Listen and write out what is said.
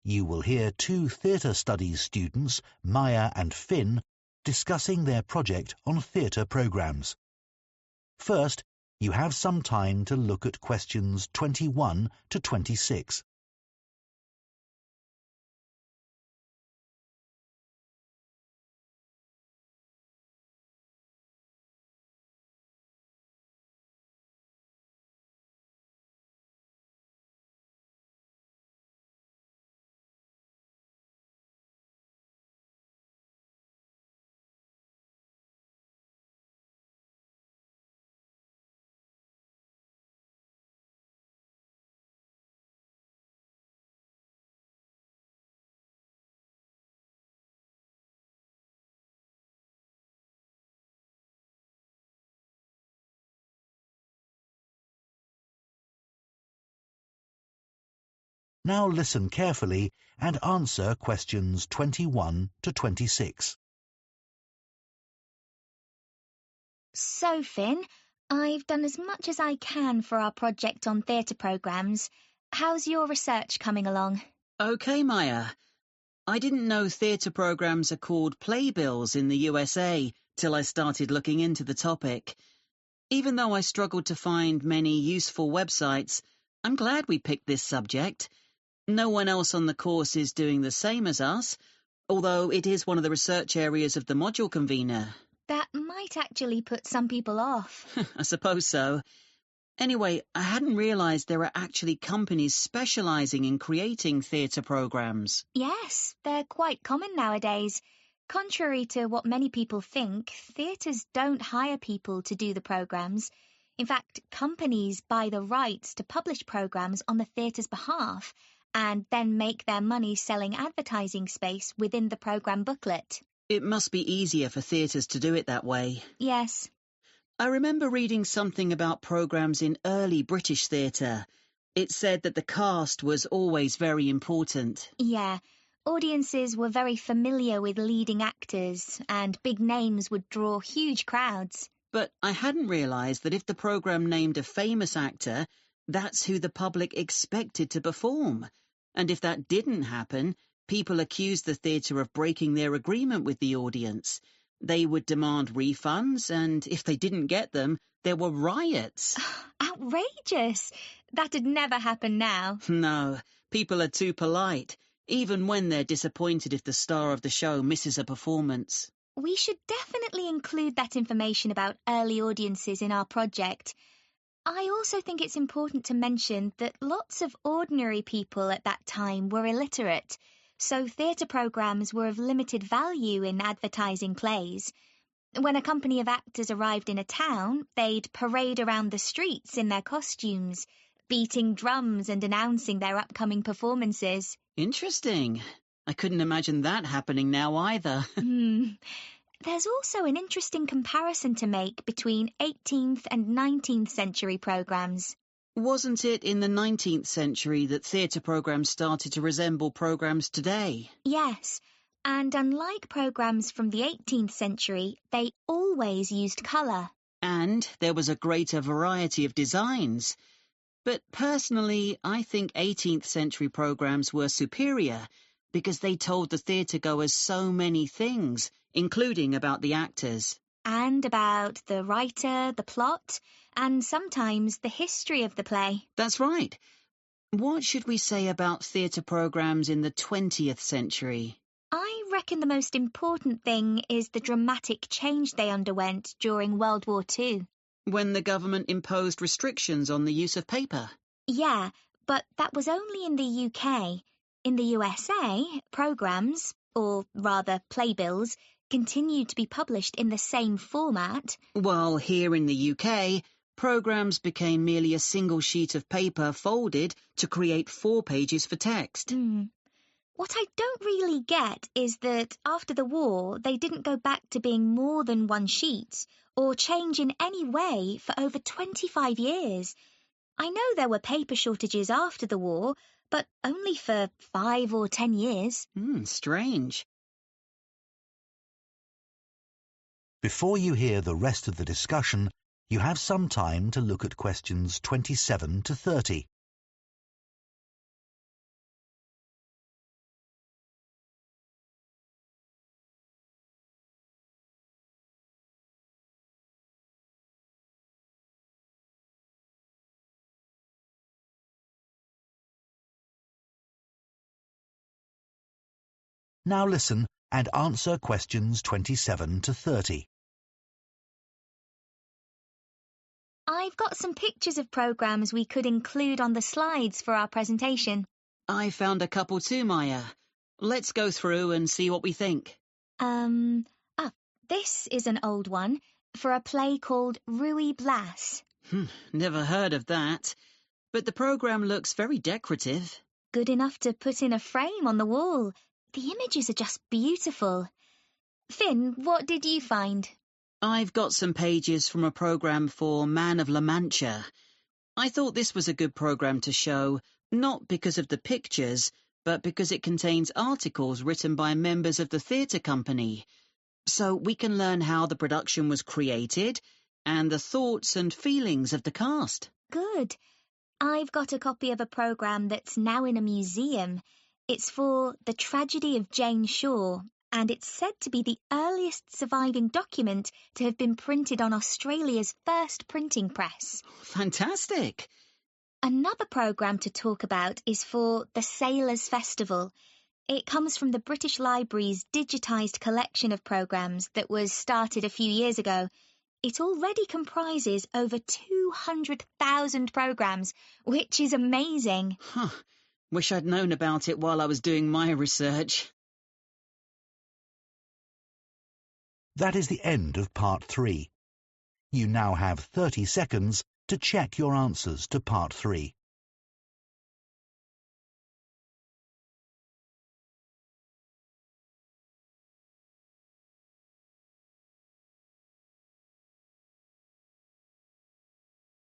you will hear two theatre studies students, Maya and Finn, discussing their project on theatre programmes. First, you have some time to look at questions 21 to 26. Now listen carefully and answer questions 21 to 26. So, Finn, I've done as much as I can for our project on theatre programmes. How's your research coming along? OK, Maya. I didn't know theatre programmes are called playbills in the USA till I started looking into the topic. Even though I struggled to find many useful websites, I'm glad we picked this subject. No one else on the course is doing the same as us, although it is one of the research areas of the module convener. That might actually put some people off. I suppose so. Anyway, I hadn't realised there are actually companies specialising in creating theatre programmes. Yes, they're quite common nowadays. Contrary to what many people think, theatres don't hire people to do the programmes. In fact, companies buy the rights to publish programmes on the theatre's behalf and then make their money selling advertising space within the programme booklet. It must be easier for theatres to do it that way. Yes. I remember reading something about programmes in early British theatre. It said that the cast was always very important. Yeah, audiences were very familiar with leading actors, and big names would draw huge crowds. But I hadn't realised that if the programme named a famous actor, that's who the public expected to perform. And if that didn't happen, people accused the theatre of breaking their agreement with the audience. They would demand refunds, and if they didn't get them, there were riots. Outrageous! That'd never happen now. No, people are too polite, even when they're disappointed if the star of the show misses a performance. We should definitely include that information about early audiences in our project. I also think it's important to mention that lots of ordinary people at that time were illiterate, so theatre programmes were of limited value in advertising plays. When a company of actors arrived in a town, they'd parade around the streets in their costumes, beating drums and announcing their upcoming performances. Interesting. I couldn't imagine that happening now either. There's also an interesting comparison to make between 18th and 19th century programmes. Wasn't it in the 19th century that theatre programmes started to resemble programmes today? Yes, and unlike programmes from the 18th century, they always used colour. And there was a greater variety of designs. But personally, I think 18th century programmes were superior because they told the theatre-goers so many things, including about the actors. And about the writer, the plot, and sometimes the history of the play. That's right. What should we say about theatre programmes in the 20th century? I reckon the most important thing is the dramatic change they underwent during World War II. When the government imposed restrictions on the use of paper? Yeah, but that was only in the UK. In the USA, programmes, or rather playbills, continued to be published in the same format. While here in the UK, programmes became merely a single sheet of paper folded to create 4 pages for text. What I don't really get is that after the war, they didn't go back to being more than one sheet, or change in any way for over 25 years. I know there were paper shortages after the war, but only for 5 or 10 years. Strange. Before you hear the rest of the discussion, you have some time to look at questions 27 to 30. Now listen and answer questions 27 to 30. I've got some pictures of programmes we could include on the slides for our presentation. I found a couple too, Maya. Let's go through and see what we think. This is an old one for a play called Ruy Blas. Never heard of that. But the programme looks very decorative. Good enough to put in a frame on the wall. The images are just beautiful. Finn, what did you find? I've got some pages from a programme for Man of La Mancha. I thought this was a good programme to show, not because of the pictures, but because it contains articles written by members of the theatre company. So we can learn how the production was created and the thoughts and feelings of the cast. Good. I've got a copy of a programme that's now in a museum. It's for The Tragedy of Jane Shore, and it's said to be the earliest surviving document to have been printed on Australia's first printing press. Fantastic! Another programme to talk about is for the Sailors' Festival. It comes from the British Library's digitised collection of programmes that was started a few years ago. It already comprises over 200,000 programmes, which is amazing. Wish I'd known about it while I was doing my research. That is the end of part 3. You now have 30 seconds to check your answers to part 3.